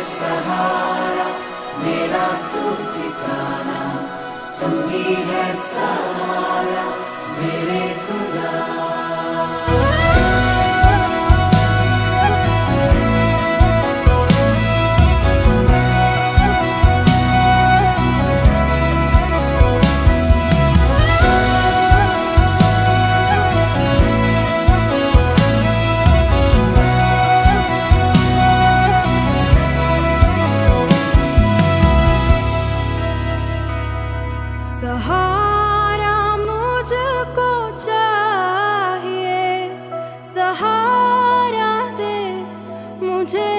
सहारा मेरा तू ठिकाना, तू ही है सहारा मेरे खुदा। सहारा मुझको चाहिए, सहारा दे मुझे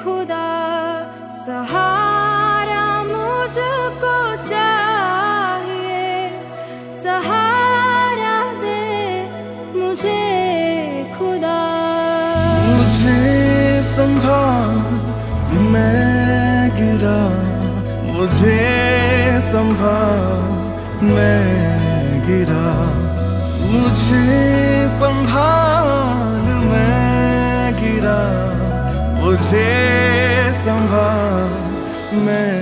खुदा। सहारा मुझको चाहिए, सहारा दे मुझे खुदा। मुझे संभाल मैं गिरा, मुझे संभाल मैं गिरा, मुझे संभाल मैं गिरा, मुझे संभाल मैं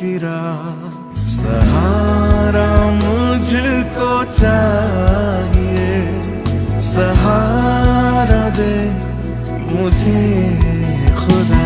गिरा। सहारा मुझको चाहिए, सहारा दे मुझे खुदा।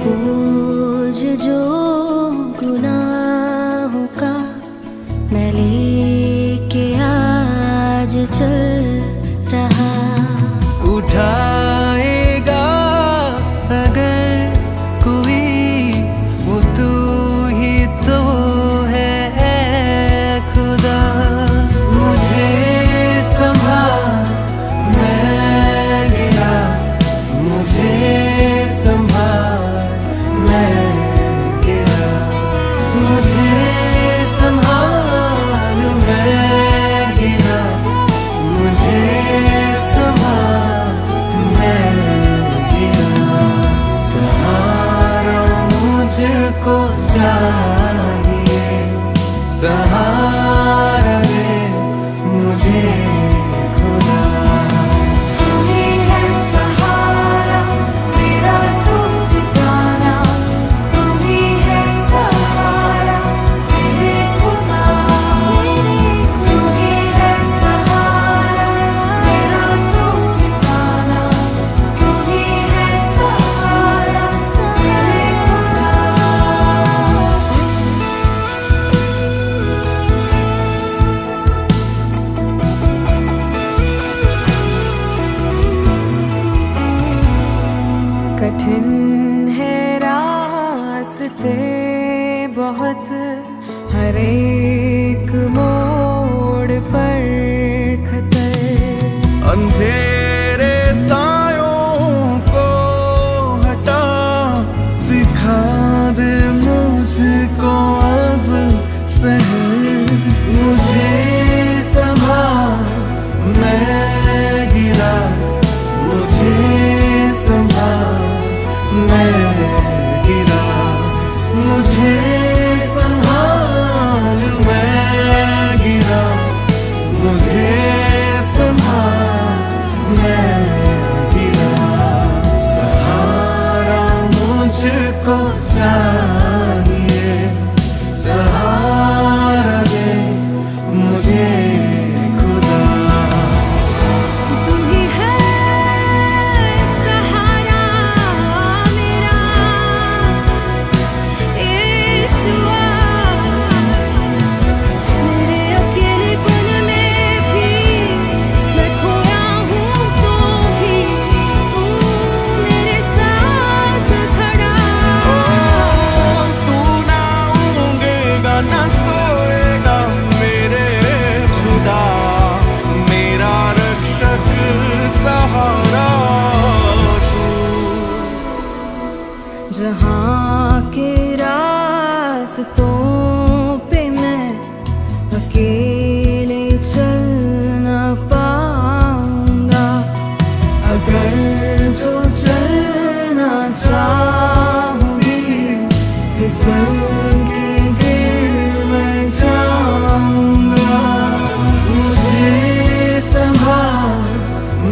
बोझ जो गुनाहों का मैं लेके आज चल रहा। उठाएगा अगर कोई वो तू ही तो है खुदा। मुझे संभाल मैं गिरा, मुझे संभाल मैं गिरा, मुझे संभाल मैं गिरा, मुझे संभाल मैं गिरा। सहारा मुझको चाहिए, सहारा दे मुझे खुदा। कठिन है रास्ते बहुत, हर एक मोड़ पर खतर। अंधेरे सायों को हटा, दिखा दे मुझको अब शहर। मुझे संभाल मैं गिरा, मुझे संभाल मैं गिरा, मुझे संभाल मैं गिरा, मुझे संभाल मैं गिरा। सहारा मुझको चाहिए, सहारा दे मुझे खुदा। तू ही है सहारा मेरा ईश्वर। मेरे अकेलेपन में भी मैं खोया हूँ तो भी तू मेरे साथ जहाँ के रास्तों पे मैं अकेले चल न पाऊंगा। अगर जो चलना चाहूंगी फिसल के गिर मैं जाऊंगा। मुझे संभाल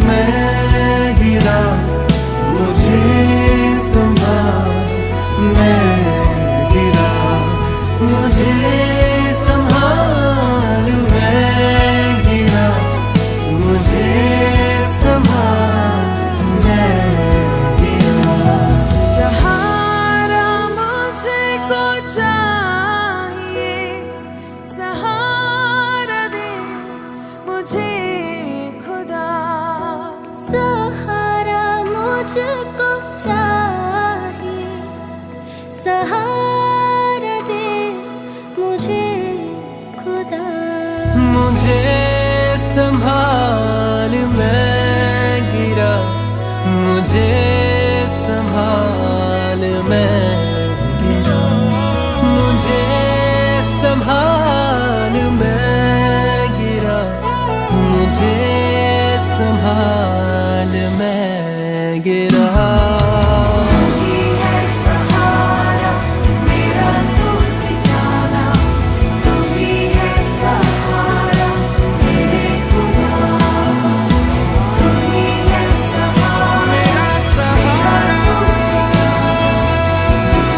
मैं गिरा, मुझे संभाल मैं गिरा, मुझे संभाल मैं गिरा, मुझे संभाल मैं गिरा। सहारा मुझको चाहिए, सहारा दे मुझे खुदा। सहारा मुझको चाहिए, सहारा दे मुझे खुदा। मुझे संभाल मैं गिरा, मुझे संभाल मैं गिरा, मुझे संभाल मैं गिरा, मुझे संभाल मैं गिरा। तू ही है सहारा मेरा तू ठिकाना, तू ही है सहारा मेरे खुदा। तू ही है सहारा मेरा सहारा, तू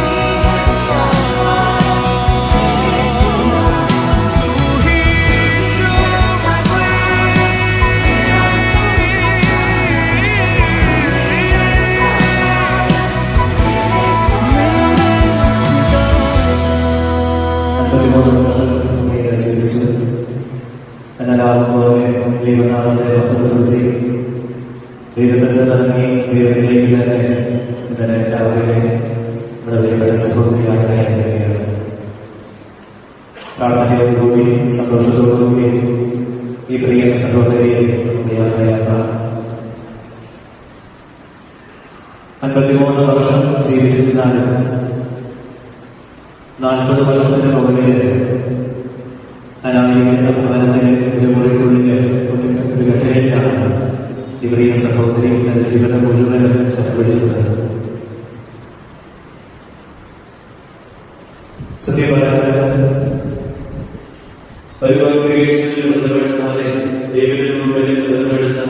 ही है सहारा मेरे खुदा। तू ही है सहारा मेरा तू ദൈവനാമത്തെ മഹത്വപ്പെടുത്തി ദൈവത്തിൽ ഇറങ്ങി ദൈവത്തിലേക്ക് തന്നെ ഇന്നലെ രാവിലെ നമ്മുടെ പ്രിയപ്പെട്ട സഹോദരി യാത്രയായിരിക്കുകയാണ്. പ്രാർത്ഥനയോടുകൂടി സന്തോഷത്തോടുകൂടി ഈ പ്രിയ സഹോദരിയെ യാത്രയാക്കാം. 53 വർഷം ജീവിച്ചിരുന്നാലും 40 വർഷത്തിന് മുകളിൽ അനായിരിക്കുന്ന ഭവനത്തിന് ഒരു മുറിക്കുള്ളിൽ ഒരു ഘട്ടനയിലാണ് ഈ പ്രിയ സഹോദരി തന്റെ ജീവിതം മുഴുവനും ചെലവഴിച്ചത്. സത്യം പറയാൻ ഒരു കോൺഗ്രിഗേഷനിൽ വ്രതമെടുക്കാതെ ദൈവത്തിന് മുമ്പിൽ വ്രതമെടുത്ത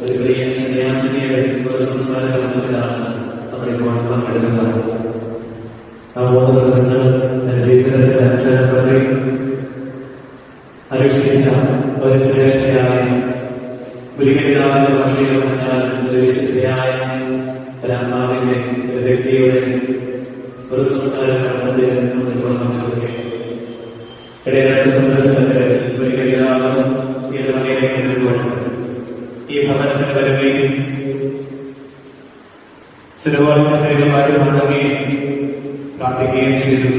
ഒരു പ്രിയ സന്യാസിനിയുടെ സംസ്കാര കർമ്മത്തിലാണ് നമ്മളിപ്പോൾ പങ്കെടുക്കുന്നത്. ആ 3 വ്രതങ്ങൾ തന്റെ ജീവിതത്തിൽ അക്ഷരപ്പെടുത്തി അനുഷ്ഠിച്ച ഒരു ശ്രേഷ്ഠയായ ഗുരുപിതാവിന്റെ ഭാഷയിൽ പറഞ്ഞാൽ ഒരു വിശുദ്ധയായ ഒരാത്മാവിന്റെ ഒരു വ്യക്തിയുടെ ഒരു സംസ്കാര കർമ്മത്തിൽ പങ്കെടുക്കുകയാണ്. ഇടയിലെ സന്ദർശനത്തിന് ഗുരുപിതാവ് ഈ മകയിലേക്ക് വരുമ്പോൾ ഈ ഭവനത്തിന് വരികയും സിനിമായിട്ട് നടത്തുകയും പ്രാർത്ഥിക്കുകയും ചെയ്തു.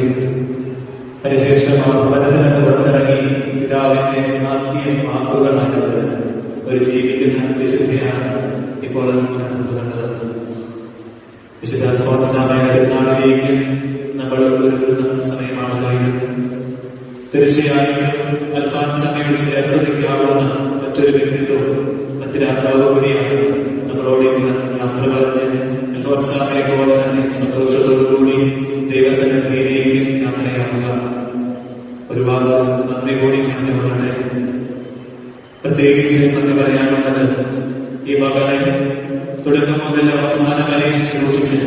അതിനുശേഷം ആ ഭവനത്തിൽ നിന്ന് പുറത്തിറങ്ങി പിതാവിന്റെ ആദ്യ വാക്കുകളായത് ഒരു ജീവിക്കുന്ന വിശുദ്ധയാണ് ഇപ്പോൾ കണ്ടത്. വിശുദ്ധ അൽഫോൻസാമയുടെ പെരുന്നാളിലേക്ക് നമ്മൾ ഒരുക്കുന്ന സമയമാണല്ലോ ഇത്. തീർച്ചയായും അൽഫോൻസാമയോട് ചേർത്ത് വയ്ക്കാവുന്ന മറ്റൊരു വ്യക്തിത്വം മറ്റൊരാത്മാവ് കൂടിയാണ് നമ്മളോട് ഇന്ന് യാത്ര പറഞ്ഞ് അൽഫോൻസാമയെ പോലെ തന്നെ സന്തോഷത്തോടുകൂടി ദൈവസന്നിധിയിലേക്ക് യാത്രയാക്കുക. ഒരുപാട് നന്ദി കൂടി കണ്ടുകൊള്ളട്ടെ. പ്രത്യേകിച്ച് നന്ദി പറയാനുള്ളത് ഈ മകളെ തുടക്കം മുതൽ അവസാനം വരെ ശുശ്രൂഷിച്ച്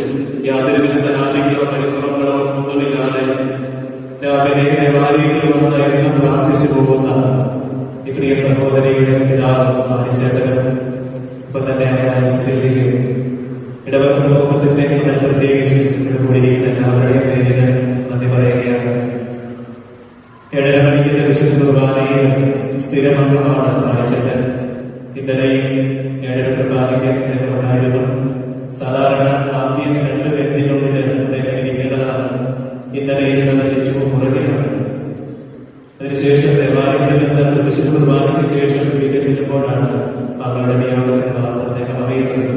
യാതൊരുവിധ പരാതികളോ പരിഭവങ്ങളോ ഒന്നുമില്ലാതെ രാവിലെ ദേവാലയത്തിൽ വന്ന് എന്നും പ്രാർത്ഥിച്ചു പോകുന്ന ഈ പ്രിയ സഹോദരിയുടെ പിതാവ് മാനിച്ചേട്ടനും ഇപ്പൊ തന്നെ അനുസരിക്കുകയും ഇടവക സമൂഹത്തിന്റെ പ്രത്യേകിച്ച് കൂടിയിരിക്കുന്ന എല്ലാവരുടെയും പേരിന് നന്ദി പറയുകയാണ്. 7:30 മണിക്കുള്ള വിശുദ്ധ കുർബാനയിൽ സ്ഥിരമംഗമാണ് മാനിച്ചേട്ടൻ. ഇന്നലെയും 7:30 കുർബാനയ്ക്ക് അദ്ദേഹം ഉണ്ടായിരുന്നു. സാധാരണ ആദ്യം 2 ബെഞ്ചിനുള്ളിൽ അദ്ദേഹം ഇരിക്കേണ്ടതാണ്. ഇന്നലെ ഇരുന്നത് ഏറ്റവും പുറകിലാണ്. അതിനുശേഷം ദേവാലയത്തിൽ നിന്ന് വിശുദ്ധ കുർബാനയ്ക്ക് ശേഷം വീട്ടിൽ ചെല്ലുമ്പോഴാണ് മകളുടെ നിയോഗത്തിന്റെ ഭാഗത്ത് അദ്ദേഹം അറിയുന്നത്.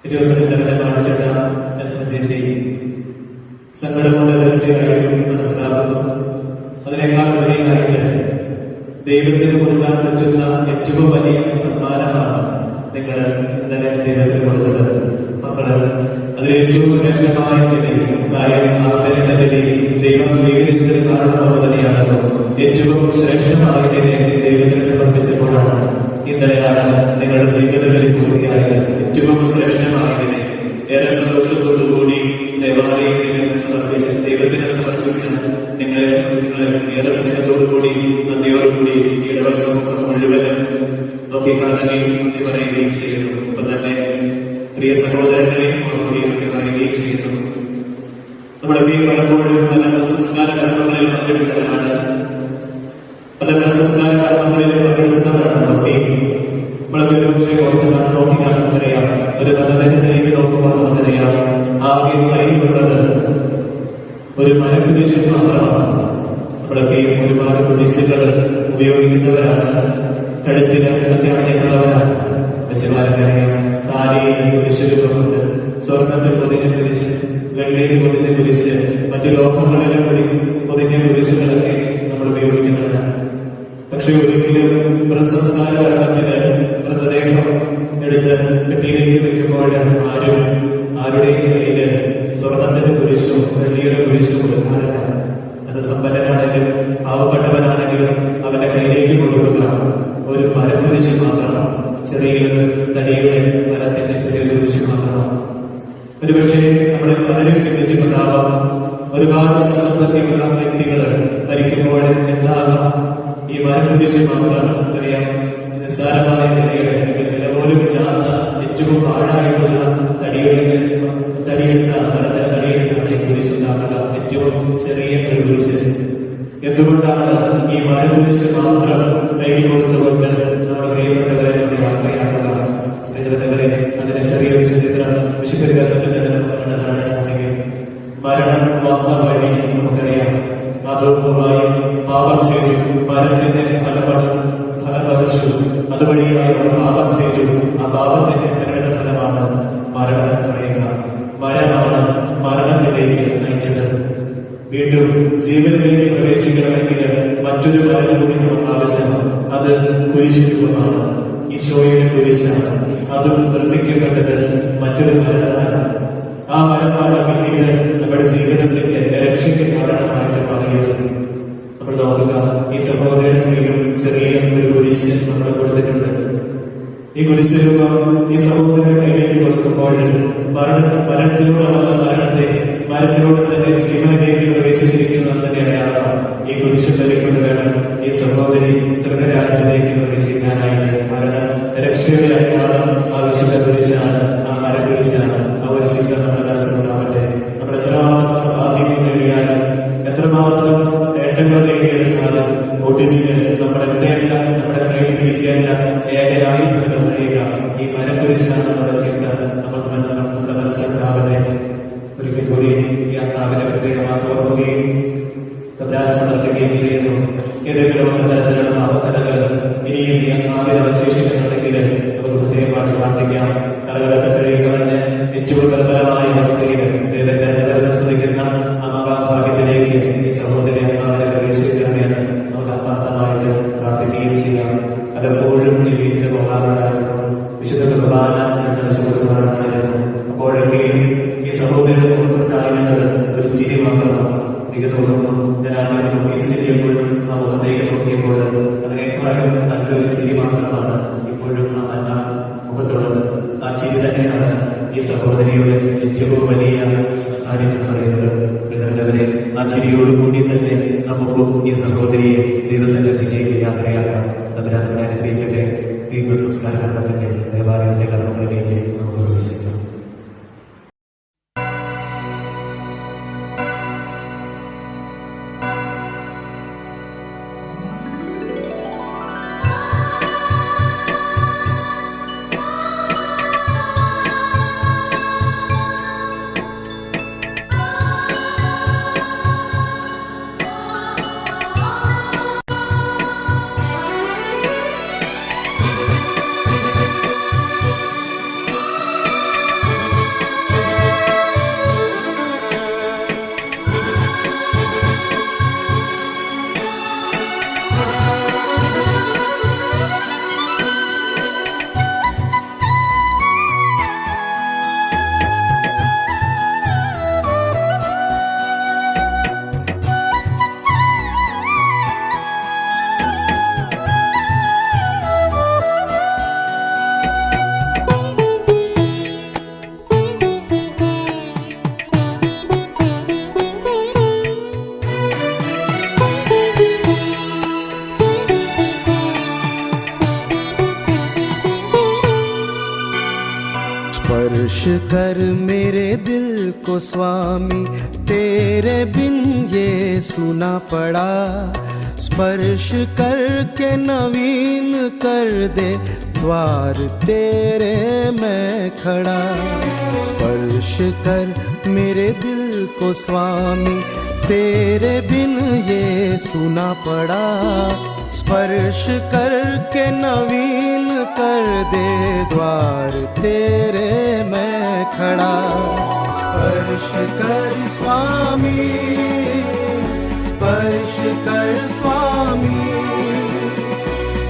ദിവസത്തിൽ തന്നെ സങ്കടമുള്ള തീർച്ചയായും മനസ്സിലാക്കുന്നു. അതിനേക്കാൾ ഉപരിയായിട്ട് ദൈവത്തിന് കൊടുക്കാൻ പറ്റുന്ന ഏറ്റവും വലിയ സമ്മാനമാണ് നിങ്ങൾ ഇന്നലെ ദൈവത്തിന് കൊടുത്തത്. മക്കള് അതിലേറ്റവും ശ്രേഷ്ഠമായ ബലി, ആദരന്റെ ബലി ദൈവം സ്വീകരിച്ചതിന് കാരണമാണ് തന്നെയാണല്ലോ. ഏറ്റവും ശ്രേഷ്ഠമായ ബലി ദൈവത്തിന് സമർപ്പിച്ചപ്പോഴാണ് ഇന്നലെയാണ് നിങ്ങളുടെ ജീവിത ബലി പൂർത്തിയായത്. ഏറ്റവും ശ്രേഷ്ഠമായ ബലി ഏറെ സന്തോഷത്തോടുകൂടി ദേവാലയത്തിന് സമർപ്പിച്ച് ദൈവത്തിന് സമർപ്പിച്ച് നിങ്ങളെ ഏറെ സ്നേഹത്തോടുകൂടി നന്ദിയോടുകൂടി ഇടവക സമൂഹം മുഴുവനും നോക്കിക്കാണുകയും നന്ദി പറയുകയും ചെയ്യുന്നു. ഒപ്പം തന്നെ പ്രിയ സഹോദരങ്ങളെയും ഓർക്കുകയും നന്ദി പറയുകയും ചെയ്യുന്നു. നമ്മളൊക്കെ പലപ്പോഴും പല സംസ്കാര കർമ്മങ്ങളിൽ പങ്കെടുത്തവരാണ്, പല സംസ്കാര കർമ്മങ്ങളിൽ പങ്കെടുക്കുന്നവരാണ്. നമ്മളൊക്കെ പക്ഷേ ഓർത്തുകാണ് നോക്കിക്കാണുന്നവരെയാണ്. ഒരു മതദേഹത്തിലേക്ക് നോക്കുമ്പോൾ നമുക്കറിയാം ആകെ കയ്യിലുള്ളത് ഒരു മരക്കുരിശ് മാത്രമാണ്. നമ്മളൊക്കെ ഒരുപാട് കുരിശുകൾ ഉപയോഗിക്കുന്നവരാണ്, കഴുത്തിന് ഒക്കെ അണിഞ്ഞിട്ടുള്ളവരാണ്. വെച്ചുമാരക്കറിയാം താലിയിൽ കുരിശ് രൂപമുണ്ട്, സ്വർണ്ണത്തിൽ പൊതിഞ്ഞ കുരിശ്, വെള്ളിയിൽ പൊതിഞ്ഞ കുരിശ്, മറ്റു ലോകങ്ങളിലും കൂടി പൊതിഞ്ഞ കുരിശുകളൊക്കെ നമ്മൾ ഉപയോഗിക്കുന്നുണ്ട്. പക്ഷെ ഒരിക്കലും സംസ്കാര കർമ്മത്തിന് മൃതദേഹം എടുത്ത് പെട്ടിയിലേക്ക് വെക്കുമ്പോൾ ആരുടെയും കയ്യില് സ്വർണത്തിന്റെ കുരിശും വെള്ളിയുടെ കുരിശും കൊടുക്കാറില്ല. അത് സമ്പന്നനാണെങ്കിലും പാവപ്പെട്ടവനാണെങ്കിലും അവന്റെ കയ്യിലേക്ക് കൊടുക്കുക ഒരു മരക്കുരിശ് മാത്രമാണ്. ചെറിയൊരു തടിയുടെ മരത്തിന്റെ ചെറിയൊരു കുരിശ് മാത്രമാണ്. ഒരുപക്ഷെ നമ്മൾ പലരും ചിന്തിച്ചിട്ടുണ്ടാവാം, ഒരുപാട് സമ്പത്തിയുള്ള വ്യക്തികൾ മരിക്കുമ്പോൾ എന്താകാം ഈ മരക്കുരിശ് മാത്രം അറിയാം നിസ്സാരമായ വിലയുടെ അല്ലെങ്കിൽ വില പോലുമില്ലാത്ത ഏറ്റവും പാഴായിട്ടുള്ള തടിയെടുത്ത മരത്തിലെ തടിയെടുത്താണ് ഈ കുരിശുണ്ടാക്കുക. ഏറ്റവും ചെറിയ ഒരു കുരിശ്. എന്തുകൊണ്ടാണ് ഈ മരക്കുരിശ് മാത്രം കയ്യിൽ കൊടുത്തുകൊണ്ട് നമ്മുടെ പ്രിയപ്പെട്ടവരെ നമ്മൾ യാത്രയാക്കുക? പ്രിയപ്പെട്ടവരെ, അതിന്റെ ചെറിയൊരു ചരിത്രം വിശുദ്ധ ഗ്രന്ഥത്തിൽ നമുക്ക് കാണാൻ സാധിക്കും. മരണം വന്ന വഴി നമുക്കറിയാം. അതോടുമായി പാപം ചെയ്തു, മരത്തിന്റെ ഫലപറിച്ചു, അതുവഴിയായി അവർ പാപം ചെയ്തു. ആ പാപത്തിന്റെ പരിണത മരണം എന്ന് പറയുക. മരണമാണ് മരണത്തിലേക്ക് നയിച്ചത്. വീണ്ടും ജീവനിലേക്ക് പ്രവേശിക്കണമെങ്കിൽ മറ്റൊരു മരണം കൂടി നമുക്ക് ആവശ്യമാണ്. അത് കുരിശുരൂപമാണ്, ഈശോയുടെ കുരിശാണ്. അതും നിർമ്മിക്കപ്പെട്ടത് മറ്റൊരു മരമാണ്. ആ മരമാണ് പിന്നീട് നമ്മുടെ ജീവിതത്തിന്റെ രക്ഷയ്ക്ക് കാരണമായിട്ട് മാറിയത്. നമ്മൾ നോക്കുക, ഈ സഹോദരനെങ്കിലും ചെറിയ ഒരു കുരിശ് നമ്മൾ കൊടുത്തിട്ടുണ്ട്. ഈ കുരിശ് രൂപം ഈ സഹോദരന്റെ കയ്യിലേക്ക് കൊടുക്കുമ്പോൾ മരണത്തിലൂടെ വന്ന മരണത്തിലൂടെ തന്നെ ജീവനിലേക്ക് പ്രവേശിച്ചിരിക്കുന്നത് തന്നെയാണ്. ഈ കുരിശ് ധരിക്കൊണ്ട് വേണം ഈ സഹോദരി സ്വർഗരാജ്യത്തിലേക്ക് പ്രവേശിക്കാനായിട്ട്. മരണം രക്ഷയുടെ അടയാളം ആവശ്യത്തെ കുരിശാണ്, ആ മരക്കുരിശാണ്. ആ ഒരു ചിന്ത നമ്മുടെ മനസ്സിലുണ്ടാവട്ടെ. നമ്മൾ എത്രമാത്രം സമ്പാദ്യം നേടിയാലും എത്രമാത്രം നേട്ടങ്ങൾ നേടിയെടുത്താലും ഒടുവില് നമ്മളെന്തേല്ല നമ്മുടെ കൈ പിടിക്കേണ്ട ഏകയായിട്ട് പറയുക ഈ മരക്കുരിശാണ് നമ്മുടെ ചിന്ത. നമ്മുടെ മനസ്സിലുണ്ടാവട്ടെ. ഒരിക്കൽ കൂടി ഈ ആത്മാവിനെ പ്രത്യേകമാക്കി ഓർക്കുകയും സമർപ്പിക്കുകയും ചെയ്യുന്നു. ഏതെങ്കിലും ഒക്കെ തരത്തിലുള്ള അപകടങ്ങൾ ഇനിയും ഈ ആത്മാവിൽ അവശേഷിക്കുന്നുണ്ടെങ്കിൽ നമുക്ക് പ്രത്യേകമായിട്ട് പ്രാർത്ഥിക്കാം. കലകളൊക്കെ കഴിയുന്നതിന് ഏറ്റവും ദുർബലമായ അവസ്ഥയിൽ ശ്രദ്ധിക്കുന്ന ആ മഹാഭാഗ്യത്തിലേക്ക് ഈ സഹോദരി ആത്മാവിനെ പ്രവേശിക്കുകയാണ്. നമുക്ക് ആത്മാർത്ഥമായിട്ട് പ്രാർത്ഥിക്കുകയും ചെയ്യാം. പലപ്പോഴും ഈ വീട്ടിൽ പോകാറുണ്ടായിരുന്നു, വിശുദ്ധ കുർബാന കൊടുക്കാറുണ്ടായിരുന്നു. അപ്പോഴൊക്കെയും ഈ സഹോദരനെ ഉണ്ടായിരുന്നത് ഒരു ചിരി മാത്രമാണ്. എനിക്ക് തോന്നുന്നു ഞാൻ ആദ്യം നോക്കിയപ്പോഴും ആ മുഖത്തേക്ക് നോക്കിയപ്പോൾ അതിനേക്കാളും നല്ലൊരു ചിരി മാത്രമാണ് ഇപ്പോഴും ആ മുഖത്തുള്ളത്. ആ ചിരി തന്നെയാണ് ഈ സഹോദരിയുടെ ഏറ്റവും വലിയ കാര്യം എന്ന് പറയുന്നത്. പ്രിയപ്പെട്ടവരെ, ആ ചിരിയോടുകൂടി തന്നെ നമുക്കും ഈ സഹോദരിയെ ദൈവസന്നിധിയിലേക്ക് യാത്രയാക്കാം. അതിനെ അനുഗ്രഹിക്കട്ടെ. ഈ സംസ്കാര കർമ്മത്തിന്റെ ദേവാലയത്തിന്റെ കർമ്മങ്ങളിലേക്ക് നമുക്ക് പ്രവേശിക്കാം. स्पर्श कर मेरे दिल को स्वामी, तेरे बिन ये सुना पड़ा। स्पर्श करके नवीन कर दे, द्वार तेरे मैं खड़ा। स्पर्श कर मेरे दिल को स्वामी, तेरे बिन ये सुना पड़ा। स्पर्श करके नवीन कर दे, द्वार तेरे मैं खड़ा। स्पर्श कर स्वामी, स्पर्श कर स्वामी,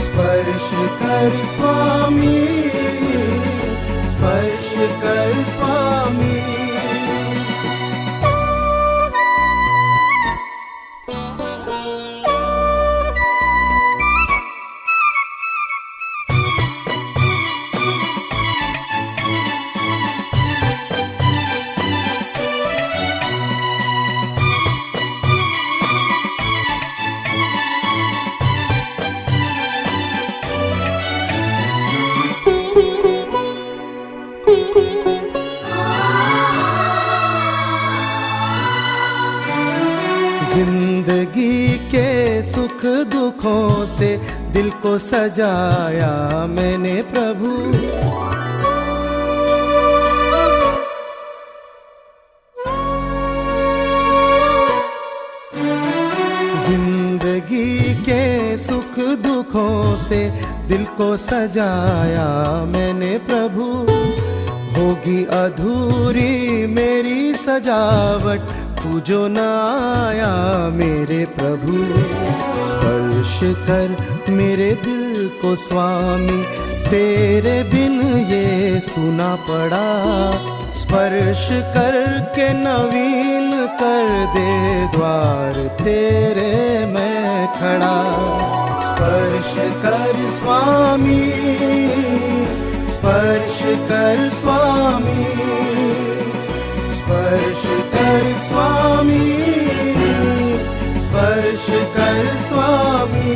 स्पर्श कर स्वामी, स्पर्श कर स्वामी। जिंदगी के सुख दुखों से दिल को सजाया मैंने प्रभु। जिंदगी के सुख दुखों से दिल को सजाया मैंने प्रभु। होगी अधूरी मेरी सजावट, तू जो न आया मेरे प्रभु। स्पर्श कर मेरे दिल को स्वामी, तेरे बिन ये सुना पड़ा। स्पर्श करके नवीन कर दे, द्वार तेरे मैं खड़ा। स्पर्श कर स्वामी, स्पर्श कर स्वामी, स्पर्श कर स्वामी, स्पर्श कर स्वामी।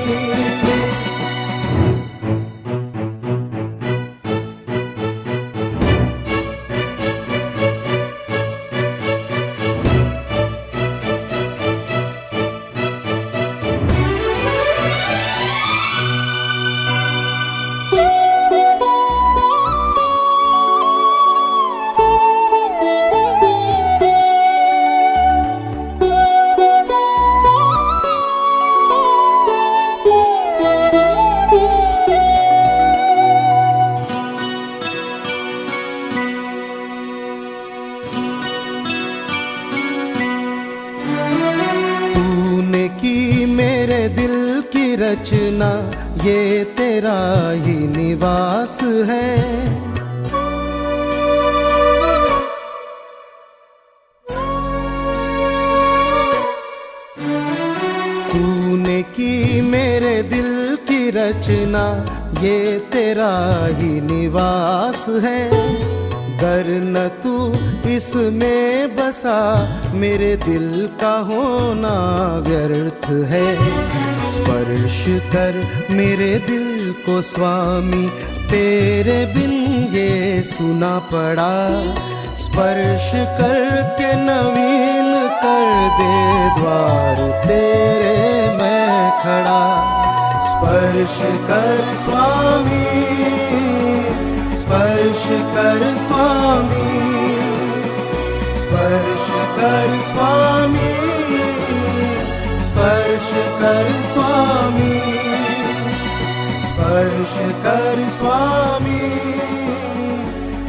रचना ये तेरा ही निवास है। तूने की मेरे दिल की रचना ये तेरा ही निवास है। गर न तू इसमें बसा मेरे दिल का होना व्यर्थ है। स्पर्श कर मेरे दिल को स्वामी, तेरे बिन ये सुना पड़ा। स्पर्श करके नवीन कर दे, द्वार तेरे मैं खड़ा। स्पर्श कर स्वामी, स्पर्श कर स्वामी, स्पर्श कर स्वामी, स्पर्श कर स्वामी, स्पर्श कर स्वामी,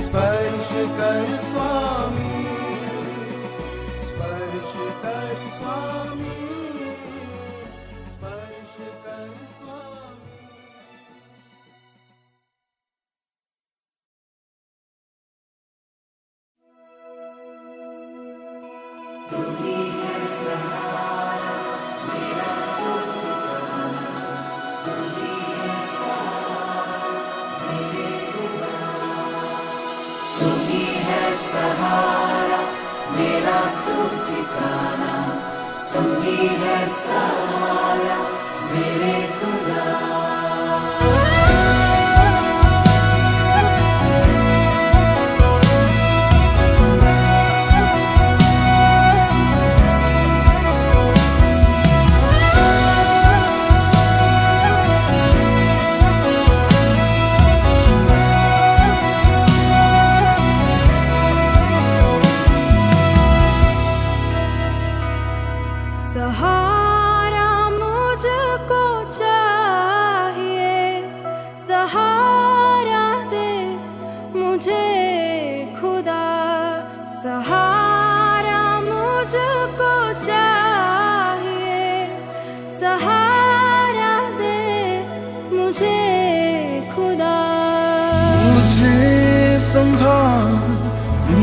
स्पर्श कर स्वामी, स्पर्श कर स्वामी, स्पर्श कर स्वामी। सहारा मेरा तू ठिकाना, तू ही है सहारा मेरे खुदा। मुझे खुदा सहारा मुझको चाहिए, सहारा दे मुझे खुदा। मुझे संभाल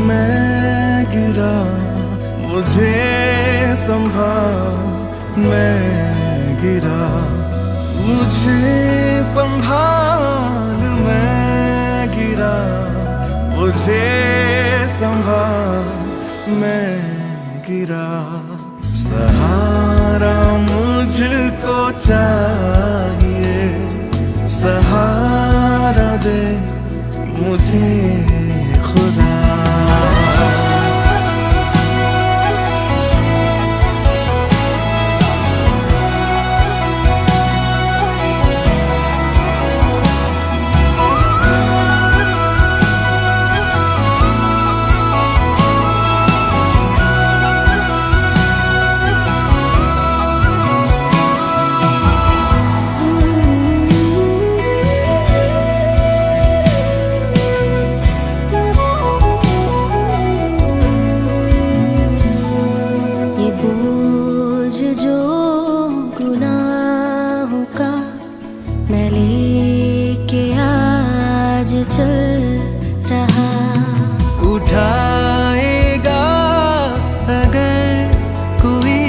मैं गिरा, मुझे संभाल मैं गिरा, मुझे संभाल मैं गिरा, मुझे संभाल मैं गिरा। सहारा मुझको चाहिए, सहारा दे मुझे खुदा। ये बोझ जो गुनाहों का मैं लेके आज चल रहा, उठाएगा अगर कोई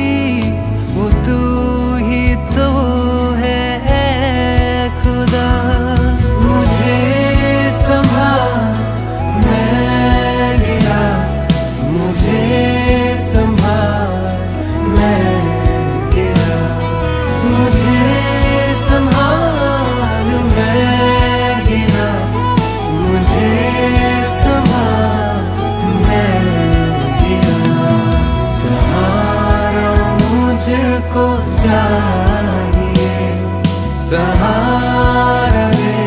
वो तू ही तो है खुदा। मुझे संभाल मैं गिरा, मुझे संभाल मैं गिरा, मुझे संभाल मैं गिरा, मुझे संभाल मैं गिरा। सहारा मुझको चाहिए, सहारा दे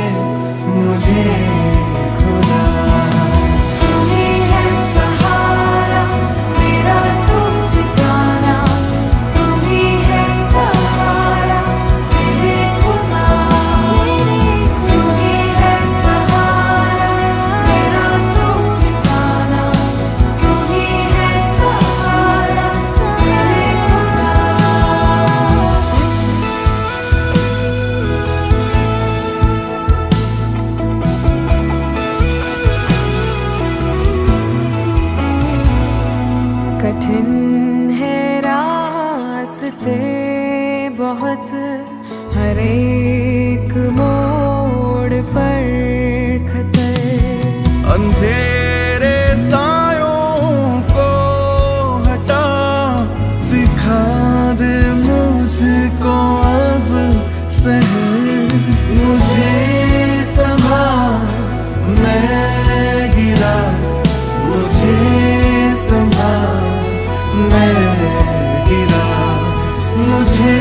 मुझे खुदा। तू ही है सहारा मेरा, तू ठिकाना, तू ही है सहारा मेरे खुदा। तू ही है सहारा मेरा, तू ठिकाना, तू ही है सहारा मेरे खुदा। कठिन है रास्ते बहुत, हर एक मोड़ पर खतर। अंधेरे सायों को हटा, दिखा दे मुझको अब शहर। मुझे संभाल मैं गिरा, मुझे संभाल मैं गिरा, मुझे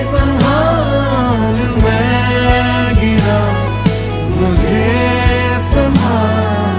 संभाल मैं गिरा, मुझे संभाल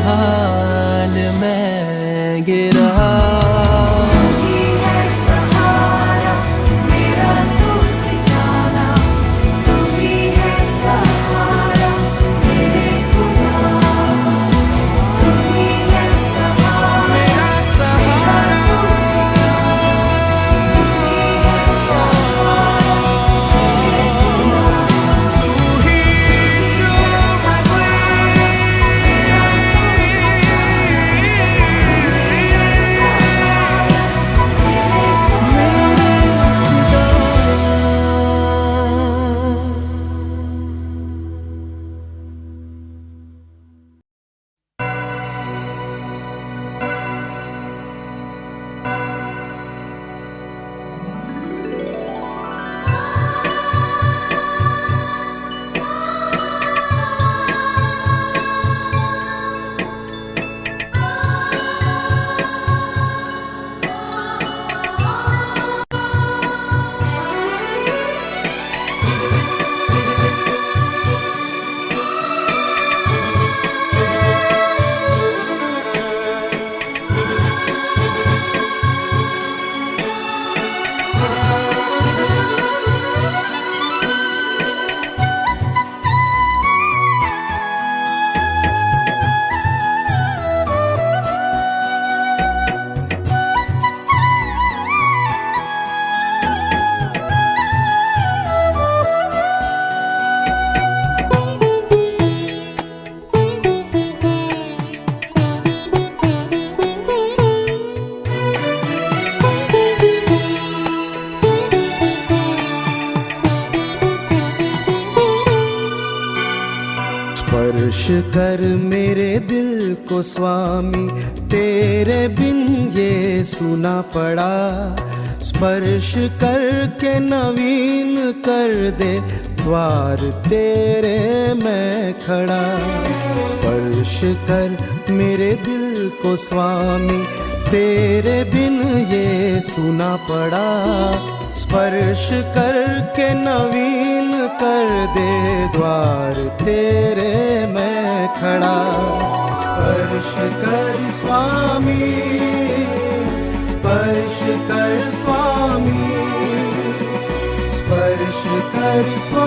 हाल मैं गिरा। तू ही है सहारा मेरा तू ठिकाना, तू ही है सहारा मेरे खुदा, तू ही है सहारा मेरा सहारा, तू ही यीशु मेरे खुदा। स्पर्श कर मेरे दिल को स्वामी, तेरे बिन ये सुना पड़ा। स्पर्श करके नवीन कर दे, द्वार तेरे मैं खड़ा। स्पर्श कर मेरे दिल को स्वामी, तेरे बिन ये सुना पड़ा। स्पर्श करके नवीन कर दे, द्वार तेरे मैं खड़ा। स्पर्श कर स्वामी, स्पर्श कर स्वामी, स्पर्श कर स्वामी।